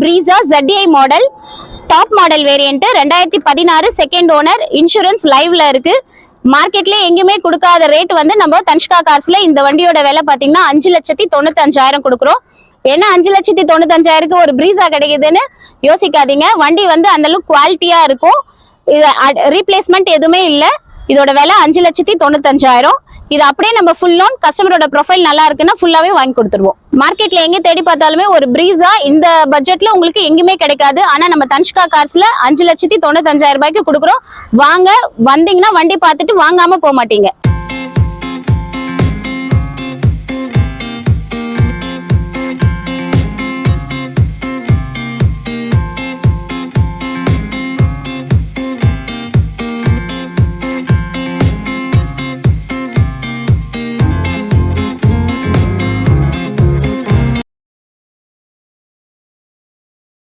Brezza ZDI model, top model variant, 2016 second owner, insurance லைவ்ல இருக்கு. மார்க்கெட்ல எங்கேயுமே கொடுக்காத ரேட் வந்து நம்ம தன்ஷ்கா கார்ஸ்ல இந்த வண்டியோட விலை பாத்தீங்கன்னா 5,95,000 கொடுக்குறோம். என்ன 5,95,000 ஒரு Brezza கிடைக்குதுன்னு யோசிக்காதீங்க. வண்டி வந்து அந்த அளவுக்கு குவாலிட்டியா இருக்கும். ரீப்ளேஸ்மெண்ட் எதுவுமே இல்லை. இதோட விலை 5,95,000. இது அப்படியே நம்ம ஃபுல் லோன், கஸ்டமரோட ப்ரொஃபைல் நல்லா இருக்குன்னா ஃபுல்லாவே வாங்கி கொடுத்துருவோம். மார்க்கெட்ல எங்க தேடி பார்த்தாலுமே ஒரு Brezza இந்த பட்ஜெட்ல உங்களுக்கு எங்கேயுமே கிடைக்காது. ஆனா நம்ம தன்ஷ்கா கார்ஸ்ல 5,95,000 ரூபாய்க்கு கொடுக்குறோம். வாங்க, வந்தீங்கன்னா வண்டி பார்த்துட்டு வாங்காம போக மாட்டீங்க.